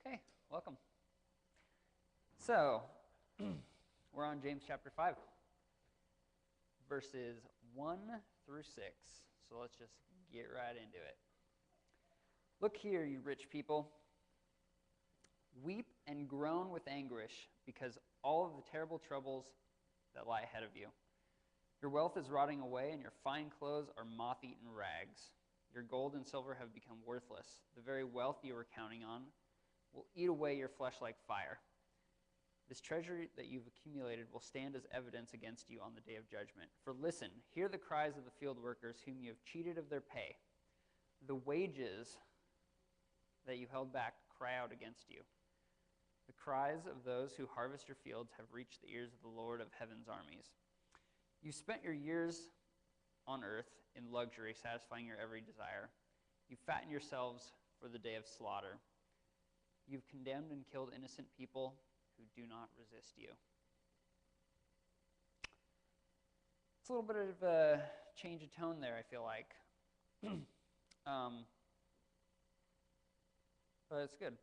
Okay, welcome. So, we're on James chapter 5, verses 1 through 6. So let's just get right into it. Look here, you rich people. Weep and groan with anguish because all of the terrible troubles that lie ahead of you. Your wealth is rotting away, and your fine clothes are moth-eaten rags. Your gold and silver have become worthless. The very wealth you were counting on will eat away your flesh like fire. This treasure that you've accumulated will stand as evidence against you on the day of judgment. For listen, hear the cries of the field workers whom you have cheated of their pay. The wages that you held back cry out against you. The cries of those who harvest your fields have reached the ears of the Lord of heaven's armies. You spent your years on earth in luxury, satisfying your every desire. You fatten yourselves for the day of slaughter. You've condemned and killed innocent people who do not resist you. It's a little bit of a change of tone there, I feel like. But it's good.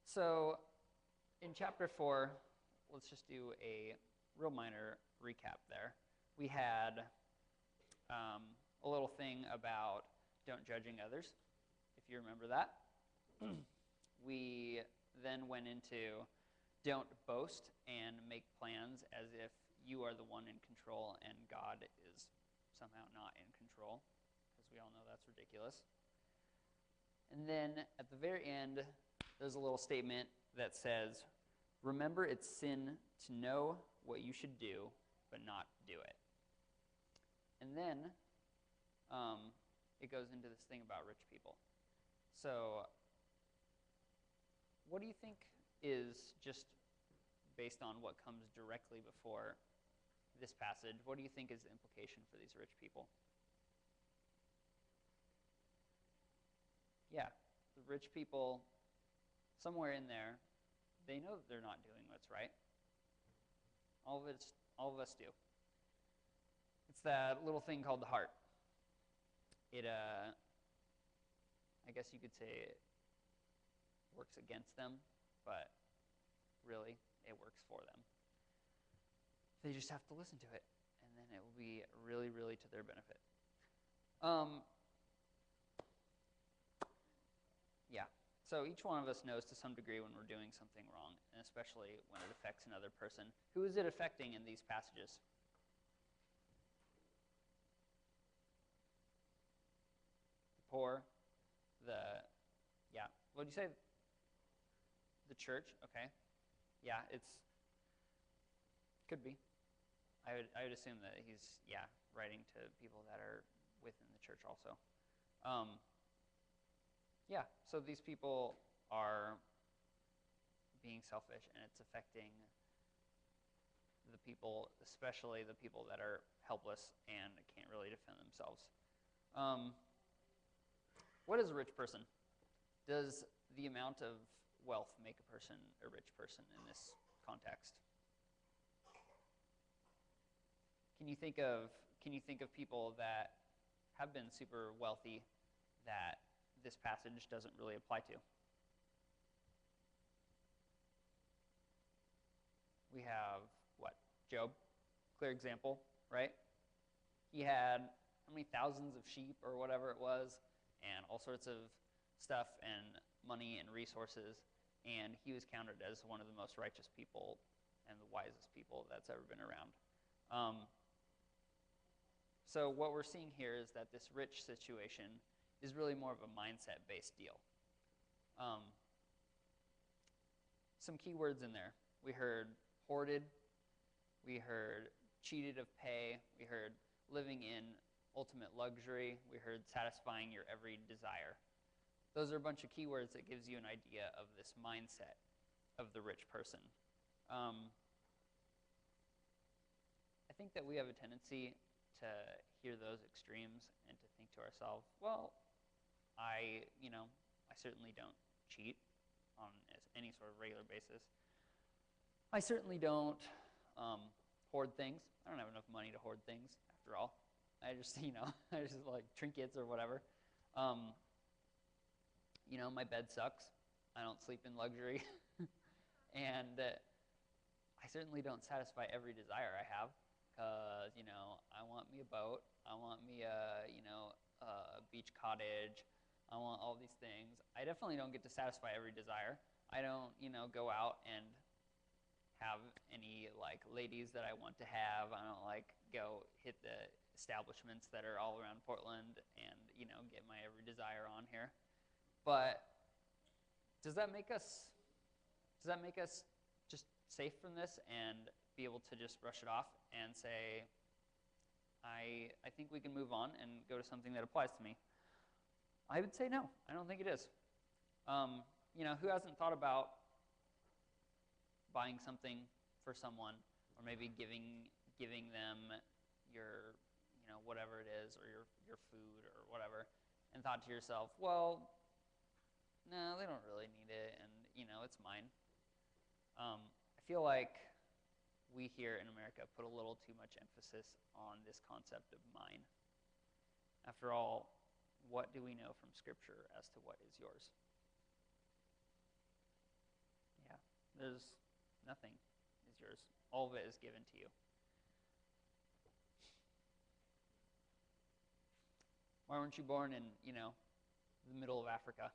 So, in chapter 4, let's just do a real minor recap there. We had a little thing about don't judging others, if you remember that. We then went into don't boast and make plans as if you are the one in control and God is somehow not in control, because we all know that's ridiculous. And then at the very end, there's a little statement that says, remember it's sin to know what you should do, but not do it. And then it goes into this thing about rich people. So what do you think is, just based on what comes directly before this passage, what do you think is the implication for these rich people? Yeah, the rich people, somewhere in there, they know that they're not doing what's right. All of us do. It's that little thing called the heart. It, I guess you could say it works against them, but really, it works for them. They just have to listen to it, and then it will be really, really to their benefit. Yeah, so each one of us knows to some degree when we're doing something wrong, and especially when it affects another person. Who is it affecting in these passages? The poor, what did you say? The church, okay. Yeah, could be. I would assume that he's, writing to people that are within the church also. So these people are being selfish, and it's affecting the people, especially the people that are helpless and can't really defend themselves. What is a rich person? Does the amount of wealth make a person a rich person in this context? Can you think of people that have been super wealthy that this passage doesn't really apply to? We have Job, clear example, right? He had how many thousands of sheep or whatever it was, and all sorts of stuff and money and resources, and he was counted as one of the most righteous people and the wisest people that's ever been around. So what we're seeing here is that this rich situation is really more of a mindset-based deal. Some key words in there. We heard hoarded, we heard cheated of pay, we heard living in ultimate luxury, we heard satisfying your every desire. Those are a bunch of keywords that gives you an idea of this mindset of the rich person. I think that we have a tendency to hear those extremes and to think to ourselves, well, I certainly don't cheat on any sort of regular basis. I certainly don't hoard things. I don't have enough money to hoard things, after all. I just like trinkets or whatever. My bed sucks. I don't sleep in luxury. And I certainly don't satisfy every desire I have. Because, I want me a boat. I want me a beach cottage. I want all these things. I definitely don't get to satisfy every desire. I don't, go out and have any, ladies that I want to have. I don't, go hit the establishments that are all around Portland and, get my every desire on here. But does that make us just safe from this and be able to just brush it off and say, I think we can move on and go to something that applies to me? I would say no. I don't think it is. Who hasn't thought about buying something for someone, or maybe giving them your, whatever it is, or your food or whatever, and thought to yourself, well, no, they don't really need it, and it's mine. I feel like we here in America put a little too much emphasis on this concept of mine. After all, what do we know from Scripture as to what is yours? Yeah, there's nothing is yours. All of it is given to you. Why weren't you born in, the middle of Africa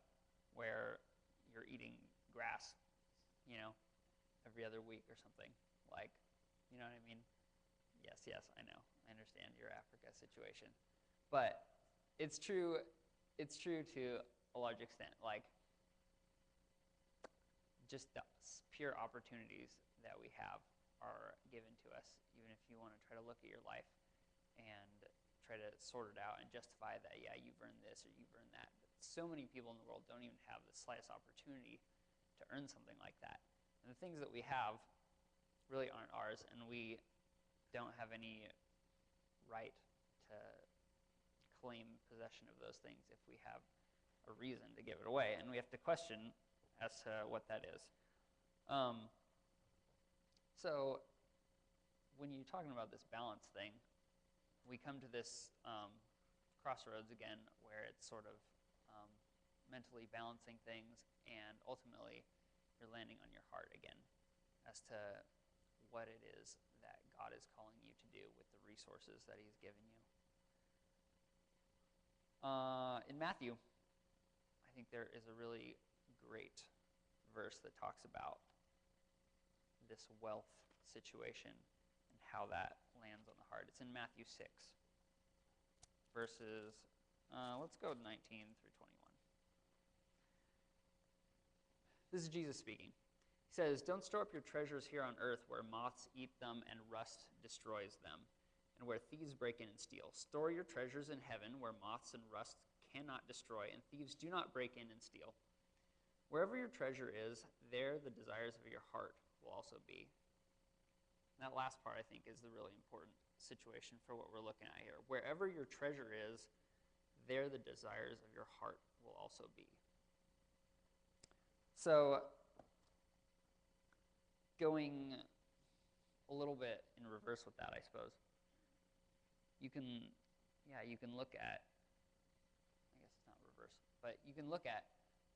where you're eating grass, every other week or something? You know what I mean? Yes, I know. I understand your Africa situation. But it's true to a large extent. Just the pure opportunities that we have are given to us, even if you want to try to look at your life and try to sort it out and justify that, yeah, you've earned this or you've earned that. But so many people in the world don't even have the slightest opportunity to earn something like that. And the things that we have really aren't ours, and we don't have any right to claim possession of those things if we have a reason to give it away, and we have to question as to what that is. So when you're talking about this balance thing, we come to this crossroads again where it's sort of mentally balancing things, and ultimately you're landing on your heart again as to what it is that God is calling you to do with the resources that he's given you. In Matthew, I think there is a really great verse that talks about this wealth situation and how that lands on the heart. It's in Matthew 6, verses, let's go 19 through 21. This is Jesus speaking. He says, "Don't store up your treasures here on earth where moths eat them and rust destroys them, and where thieves break in and steal. Store your treasures in heaven where moths and rust cannot destroy, and thieves do not break in and steal. Wherever your treasure is, there the desires of your heart will also be." And that last part, I think, is the really important situation for what we're looking at here. Wherever your treasure is, there the desires of your heart will also be. So, going a little bit in reverse with that, I suppose. You can look at, I guess it's not reverse, but you can look at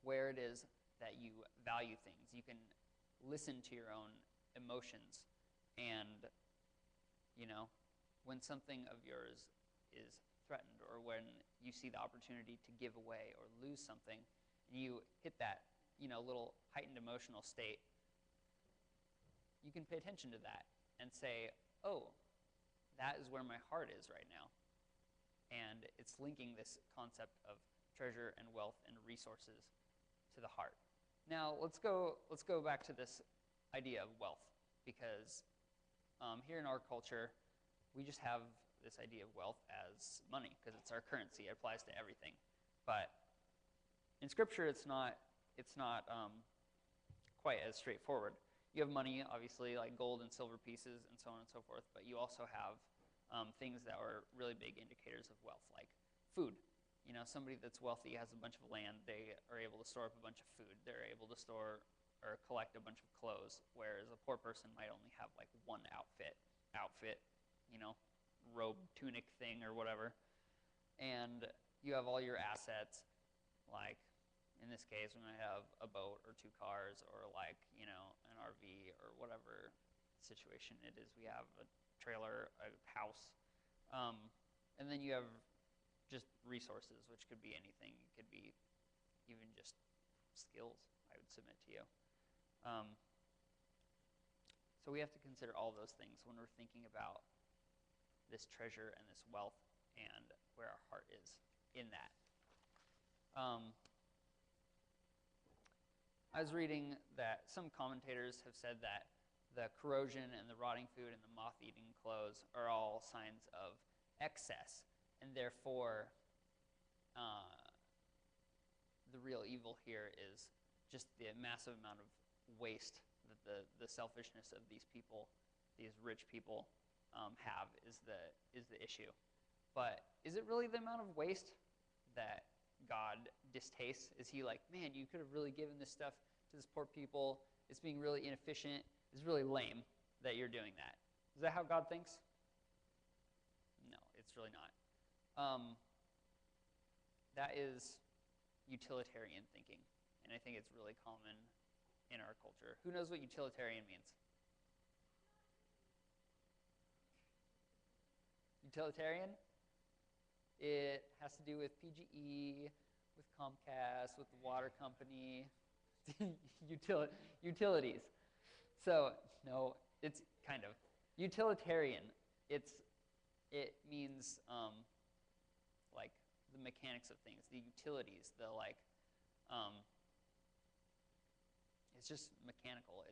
where it is that you value things. You can listen to your own emotions, and, when something of yours is threatened, or when you see the opportunity to give away or lose something, and you hit that, little heightened emotional state, you can pay attention to that and say, oh, that is where my heart is right now. And it's linking this concept of treasure and wealth and resources to the heart. Now, let's go back to this idea of wealth, because here in our culture, we just have this idea of wealth as money, because it's our currency. It applies to everything. But in Scripture, it's not quite as straightforward. You have money, obviously, like gold and silver pieces and so on and so forth, but you also have things that are really big indicators of wealth, like food. Somebody that's wealthy has a bunch of land. They are able to store up a bunch of food. They're able to store or collect a bunch of clothes, whereas a poor person might only have like one outfit, robe, tunic thing or whatever. And you have all your assets, like In this case, we might have a boat or 2 cars or like, an RV or whatever situation it is. We have a trailer, a house. And then you have just resources, which could be anything. It could be even just skills, I would submit to you. So we have to consider all those things when we're thinking about this treasure and this wealth and where our heart is in that. I was reading that some commentators have said that the corrosion and the rotting food and the moth-eating clothes are all signs of excess, and therefore the real evil here is just the massive amount of waste that the selfishness of these people, these rich people, have is the issue. But is it really the amount of waste that God distastes? Is he like, man, you could have really given this stuff to this poor people. It's being really inefficient. It's really lame that you're doing that. Is that how God thinks? No, it's really not. That is utilitarian thinking, and I think it's really common in our culture. Who knows what utilitarian means? Utilitarian? It has to do with PGE, with Comcast, with the water company, utilities. So, no, it's kind of. Utilitarian, it means like the mechanics of things, the utilities, it's just mechanical.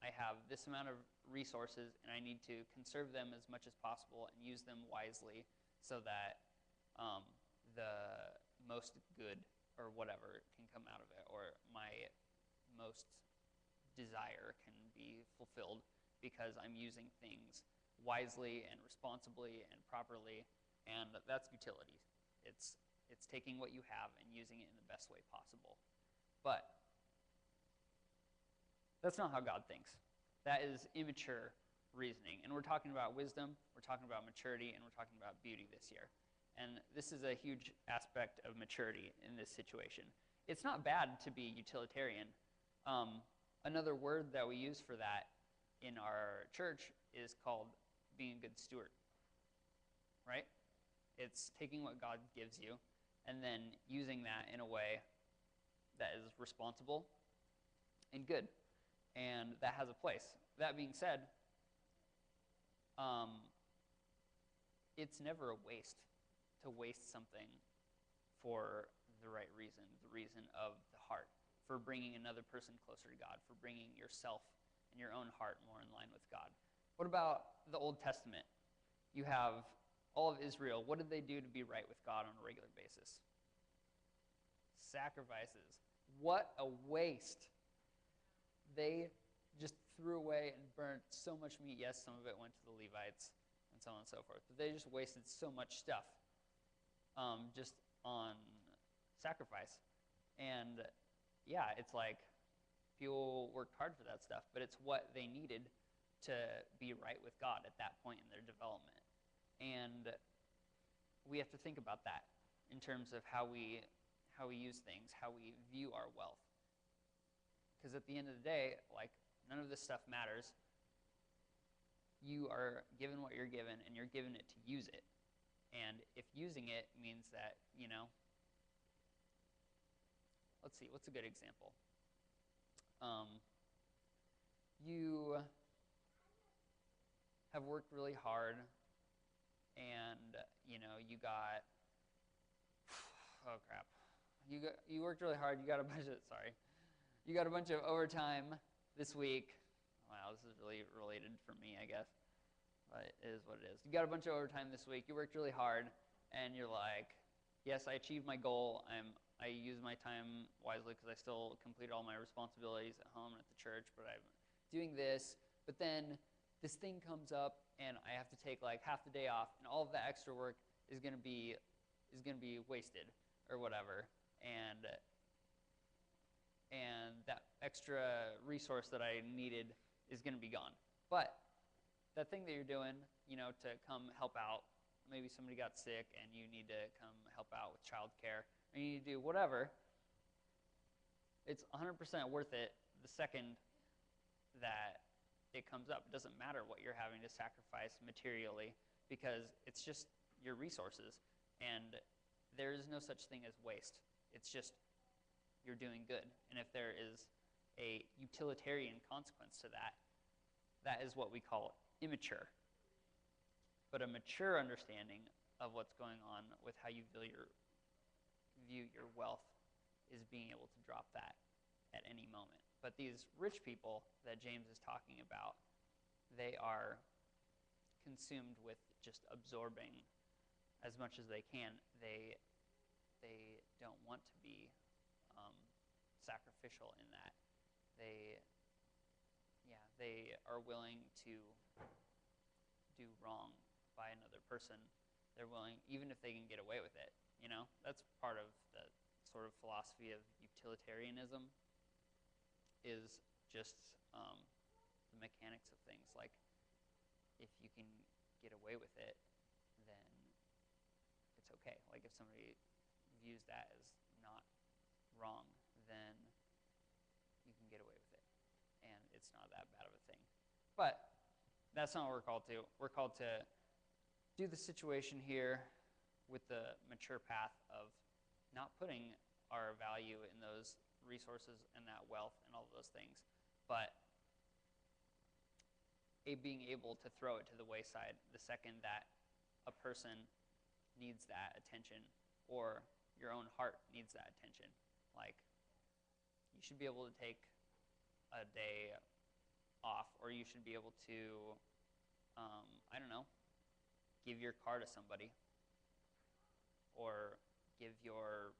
I have this amount of resources and I need to conserve them as much as possible and use them wisely so that the most good or whatever can come out of it, or my most desire can be fulfilled because I'm using things wisely and responsibly and properly, and that's utility. It's taking what you have and using it in the best way possible. But that's not how God thinks. That is immature reasoning. And we're talking about wisdom, we're talking about maturity, and we're talking about beauty this year. And this is a huge aspect of maturity in this situation. It's not bad to be utilitarian. Another word that we use for that in our church is called being a good steward, right? It's taking what God gives you and then using that in a way that is responsible and good, and that has a place. That being said, it's never a waste to waste something for the right reason, the reason of the heart, for bringing another person closer to God, for bringing yourself and your own heart more in line with God. What about the Old Testament? You have all of Israel. What did they do to be right with God on a regular basis? Sacrifices. What a waste. They just threw away and burnt so much meat. Yes, some of it went to the Levites and so on and so forth. But they just wasted so much stuff just on sacrifice. And yeah, it's like people worked hard for that stuff, but it's what they needed to be right with God at that point in their development. And we have to think about that in terms of how we use things, how we view our wealth. Because at the end of the day, like, none of this stuff matters. You are given what you're given, and you're given it to use it. And if using it means that, let's see, what's a good example? You have worked really hard, and, you got, oh crap. You worked really hard, you got a bunch of overtime this week. Wow, this is really related for me, I guess. But it is what it is. You got a bunch of overtime this week. You worked really hard, and you're like, yes, I achieved my goal. I used my time wisely because I still completed all my responsibilities at home and at the church, but I'm doing this. But then this thing comes up, and I have to take like half the day off, and all of that extra work is going to be wasted or whatever. And that extra resource that I needed is going to be gone. But that thing that you're doing, to come help out, maybe somebody got sick and you need to come help out with childcare, or you need to do whatever, It's 100% worth it the second that it comes up. It doesn't matter what you're having to sacrifice materially because it's just your resources. And there is no such thing as waste. It's just you're doing good. And if there is a utilitarian consequence to that, that is what we call immature. But a mature understanding of what's going on with how you view your wealth is being able to drop that at any moment. But these rich people that James is talking about, they are consumed with just absorbing as much as they can. They don't want to be sacrificial in that. They are willing to do wrong by another person. They're willing, even if they can get away with it. You know, that's part of the sort of philosophy of utilitarianism, is just the mechanics of things. Like, if you can get away with it, then it's okay. Like, if somebody views that as not wrong, then you can get away with it, and it's not that bad of a thing. But that's not what we're called to. We're called to do the situation here with the mature path of not putting our value in those resources and that wealth and all of those things, but being able to throw it to the wayside the second that a person needs that attention or your own heart needs that attention. Like, you should be able to take a day off, or you should be able to, I don't know, give your car to somebody, or give your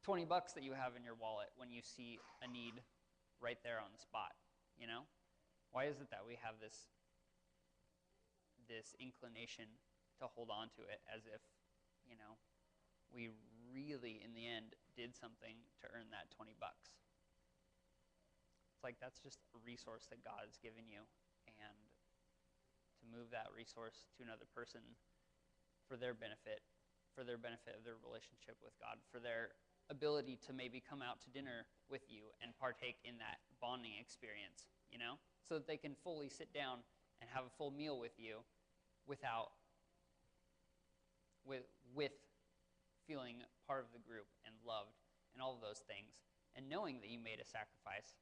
$20 that you have in your wallet when you see a need right there on the spot, you know? Why is it that we have this inclination to hold on to it as if, you know, we really, in the end, did something to earn that $20? It's like, that's just a resource that God has given you, and to move that resource to another person for their benefit of their relationship with God, for their ability to maybe come out to dinner with you and partake in that bonding experience, you know, so that they can fully sit down and have a full meal with you without with feeling part of the group and loved and all of those things, and knowing that you made a sacrifice,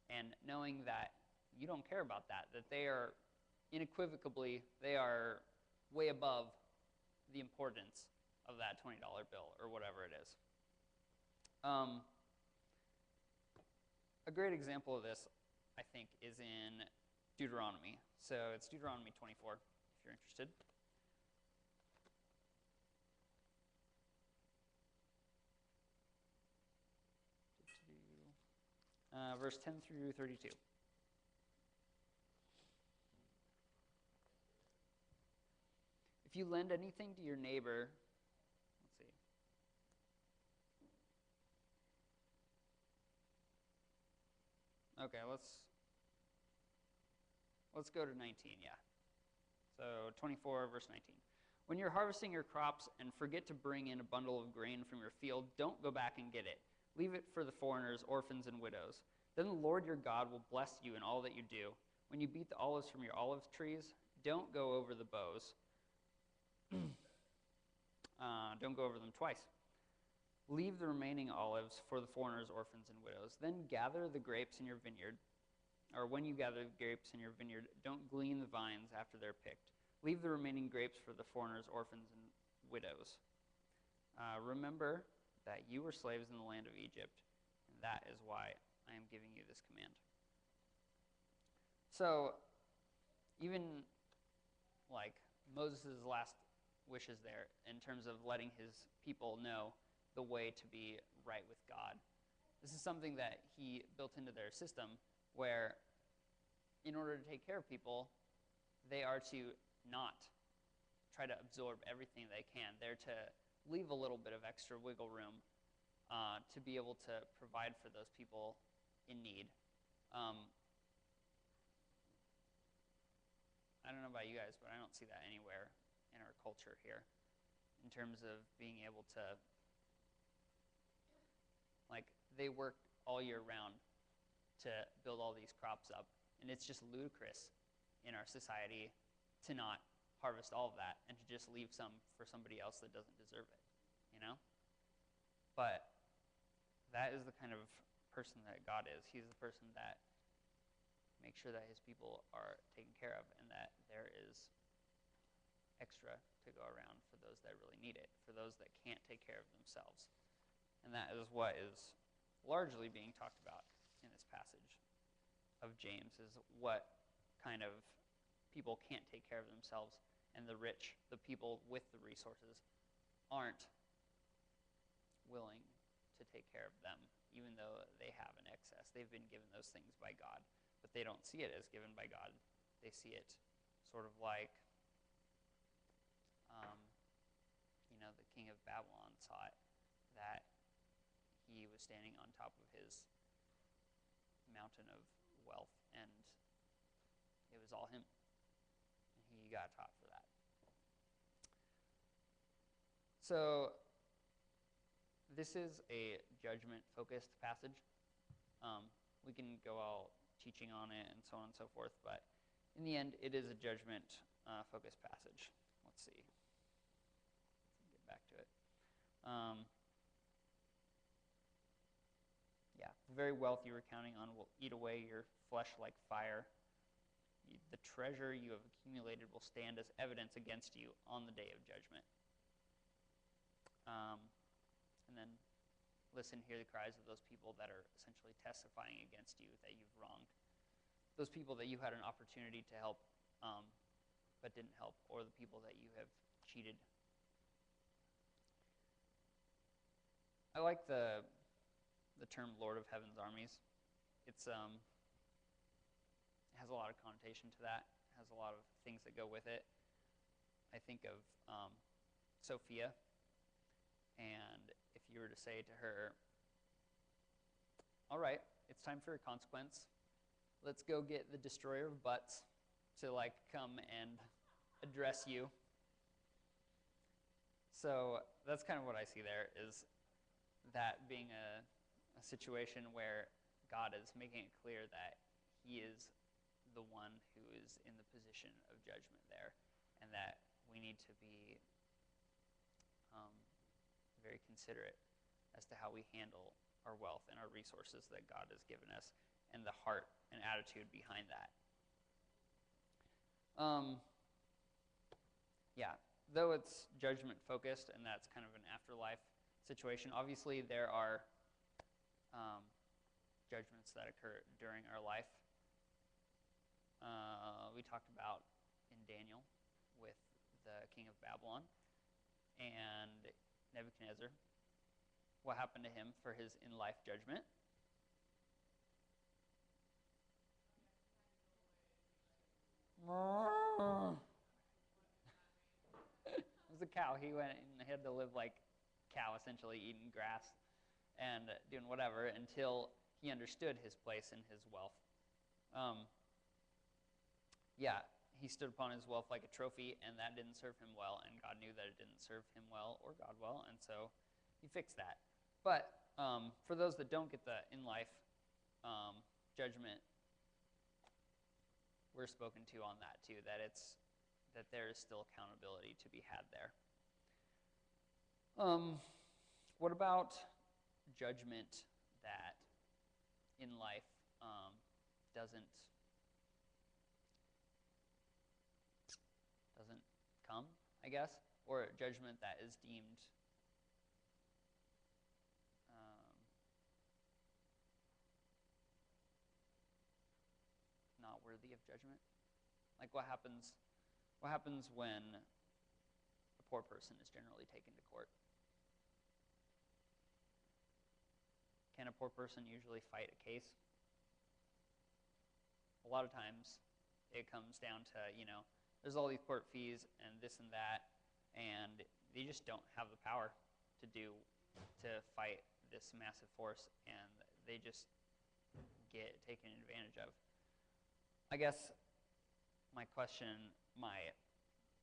and knowing that you don't care about that they are unequivocally, they are way above the importance of that $20 bill or whatever it is. A great example of this, I think, is in Deuteronomy. So it's Deuteronomy 24, if you're interested. Verse 10 through 32. If you lend anything to your neighbor, let's see. Okay, let's go to 19, yeah. So 24, verse 19. When you're harvesting your crops and forget to bring in a bundle of grain from your field, don't go back and get it. Leave it for the foreigners, orphans, and widows. Then the Lord your God will bless you in all that you do. When you beat the olives from your olive trees, don't go over the boughs. Don't go over them twice. Leave the remaining olives for the foreigners, orphans, and widows. Then gather the grapes in your vineyard, or when you gather the grapes in your vineyard, don't glean the vines after they're picked. Leave the remaining grapes for the foreigners, orphans, and widows. Remember that you were slaves in the land of Egypt, and that is why I am giving you this command. So, even like Moses' last wishes there, in terms of letting his people know the way to be right with God, this is something that he built into their system, where in order to take care of people, they are to not try to absorb everything they can. They're to leave a little bit of extra wiggle room to be able to provide for those people in need. I don't know about you guys, but I don't see that anywhere in our culture here, in terms of being able to, like, they work all year round to build all these crops up. And it's just ludicrous in our society to not harvest all of that and to just leave some for somebody else that doesn't deserve it, you know? But that is the kind of person that God is. He's the person that makes sure that his people are taken care of and that there is extra to go around for those that really need it, for those that can't take care of themselves. And that is what is largely being talked about in this passage of James, is what kind of people can't take care of themselves, and the rich, the people with the resources, aren't willing to take care of them, even though they have an excess. They've been given those things by God, but they don't see it as given by God. They see it sort of like, the king of Babylon saw it, that he was standing on top of his mountain of wealth, and it was all him. And he got taught for that. So this is a judgment-focused passage. We can go out teaching on it and so on and so forth, but in the end, it is a judgment-focused passage. Let's see. Get back to it. The very wealth you were counting on will eat away your flesh like fire. The treasure you have accumulated will stand as evidence against you on the day of judgment. And then listen, hear the cries of those people that are essentially testifying against you that you've wronged. Those people that you had an opportunity to help but didn't help, or the people that you have cheated. I like the term Lord of Heaven's Armies. It has a lot of connotation to that. It has a lot of things that go with it. I think of Sophia, and if you were to say to her, all right, it's time for a consequence. Let's go get the destroyer of butts to come and address you. So that's kind of what I see there, is that being a situation where God is making it clear that he is the one who is in the position of judgment there, and that we need to be very considerate as to how we handle our wealth and our resources that God has given us, and the heart and attitude behind that. Though it's judgment focused and that's kind of an afterlife situation, obviously there are judgments that occur during our life. We talked about in Daniel with the king of Babylon and Nebuchadnezzar, what happened to him for his in-life judgment. It was a cow. He went and had to live like cow, essentially, eating grass and doing whatever until he understood his place and his wealth. He stood upon his wealth like a trophy, and that didn't serve him well, and God knew that it didn't serve him well or God well, and so he fixed that. But for those that don't get the in-life judgment, we're spoken to on that too, that there is still accountability to be had there. What about judgment that in life doesn't come, I guess, or judgment that is deemed not worthy of judgment? Like what happens when a poor person is generally taken to court? Can a poor person usually fight a case? A lot of times it comes down to, there's all these court fees and this and that, and they just don't have the power to fight this massive force, and they just get taken advantage of. I guess my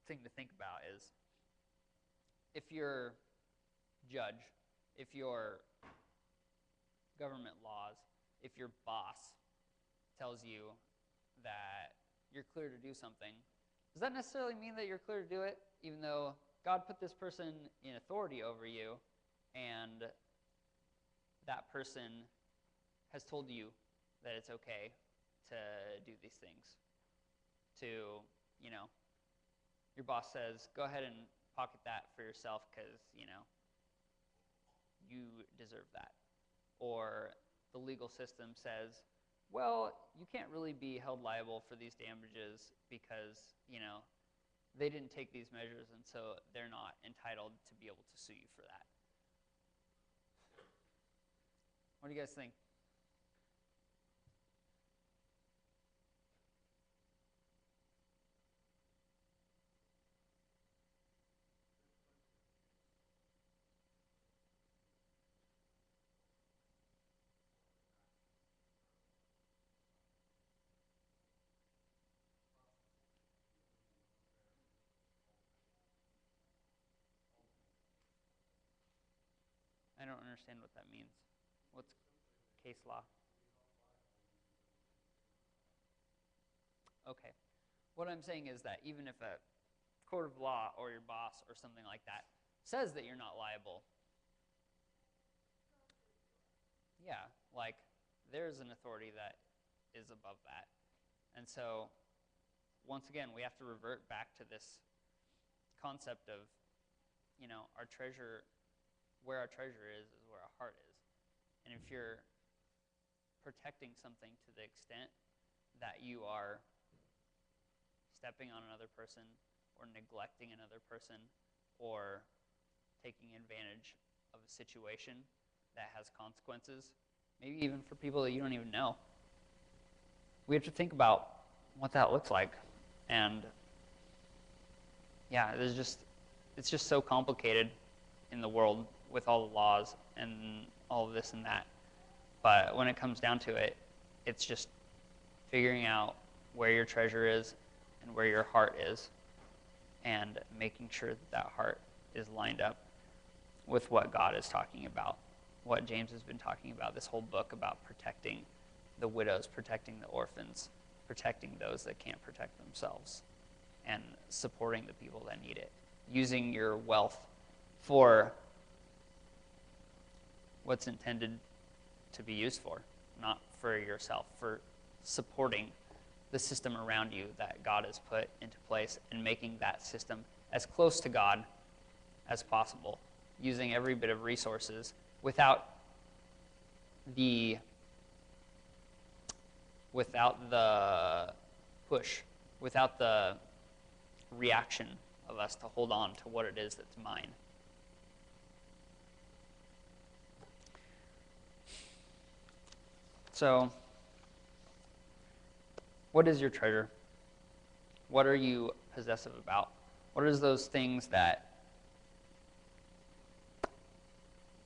thing to think about is, if your judge, if your government laws, if your boss tells you that you're clear to do something, does that necessarily mean that you're clear to do it, even though God put this person in authority over you, and that person has told you that it's okay to do these things? To, your boss says, go ahead and pocket that for yourself because, you deserve that. Or the legal system says, well, you can't really be held liable for these damages because, they didn't take these measures, and so they're not entitled to be able to sue you for that. What do you guys think? I don't understand what that means. What's case law? Okay. What I'm saying is that even if a court of law or your boss or something like that says that you're not liable, yeah, like there's an authority that is above that. And so, once again, we have to revert back to this concept of, our treasure, where our treasure is where our heart is. And if you're protecting something to the extent that you are stepping on another person or neglecting another person or taking advantage of a situation that has consequences, maybe even for people that you don't even know, we have to think about what that looks like. And yeah, it's just so complicated in the world with all the laws and all of this and that. But when it comes down to it, it's just figuring out where your treasure is and where your heart is, and making sure that that heart is lined up with what God is talking about, what James has been talking about this whole book about protecting the widows, protecting the orphans, protecting those that can't protect themselves, and supporting the people that need it. Using your wealth for what's intended to be used for, not for yourself, for supporting the system around you that God has put into place and making that system as close to God as possible, using every bit of resources without the push, without the reaction of us to hold on to what it is that's mine. So, what is your treasure? What are you possessive about? What are those things that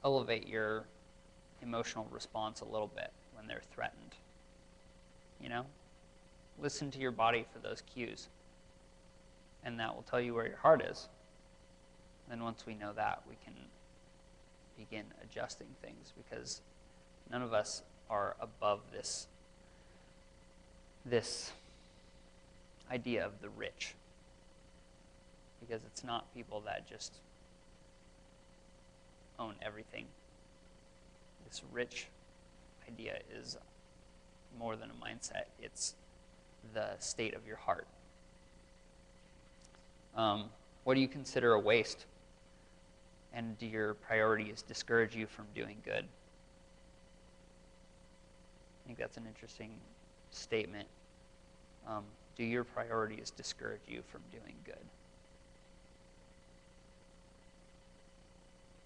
elevate your emotional response a little bit when they're threatened? Listen to your body for those cues, and that will tell you where your heart is. Then once we know that, we can begin adjusting things, because none of us are above this idea of the rich, because it's not people that just own everything. This rich idea is more than a mindset. It's the state of your heart. What do you consider a waste? And do your priorities discourage you from doing good? I think that's an interesting statement. Do your priorities discourage you from doing good?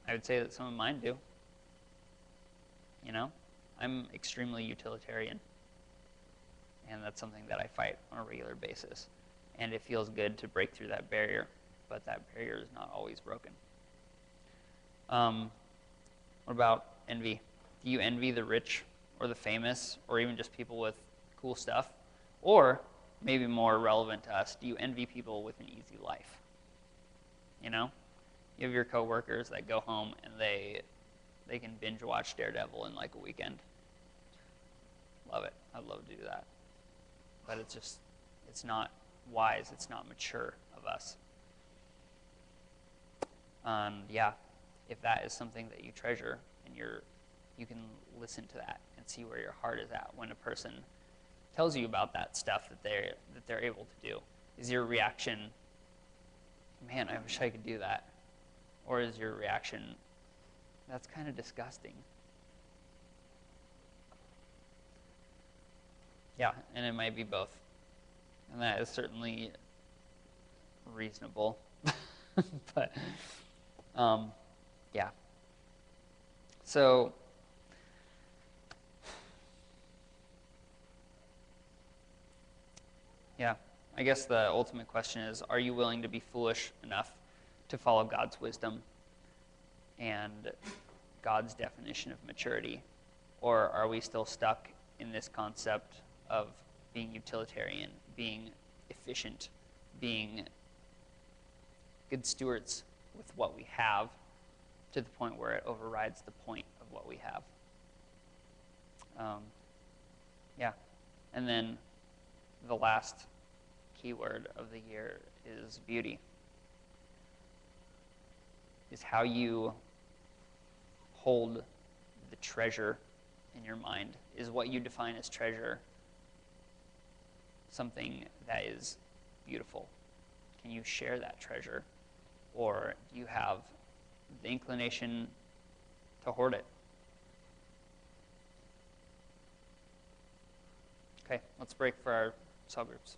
I would say that some of mine do. I'm extremely utilitarian, and that's something that I fight on a regular basis. And it feels good to break through that barrier, but that barrier is not always broken. What about envy? Do you envy the rich or the famous, or even just people with cool stuff? Or, maybe more relevant to us, do you envy people with an easy life? You have your coworkers that go home and they They can binge watch Daredevil in like a weekend. Love it. I'd love to do that. But it's not wise. It's not mature of us. Yeah, if that is something that you treasure and you can listen to that and see where your heart is at when a person tells you about that stuff that they're able to do. Is your reaction, man, I wish I could do that? Or is your reaction, that's kind of disgusting? Yeah, and it might be both. And that is certainly reasonable. But, yeah. So, yeah, I guess the ultimate question is, are you willing to be foolish enough to follow God's wisdom and God's definition of maturity? Or are we still stuck in this concept of being utilitarian, being efficient, being good stewards with what we have to the point where it overrides the point of what we have? Yeah. And then the last keyword of the year is beauty. Is how you hold the treasure in your mind. Is what you define as treasure something that is beautiful? Can you share that treasure? Or do you have the inclination to hoard it? Okay, let's break for our cell groups.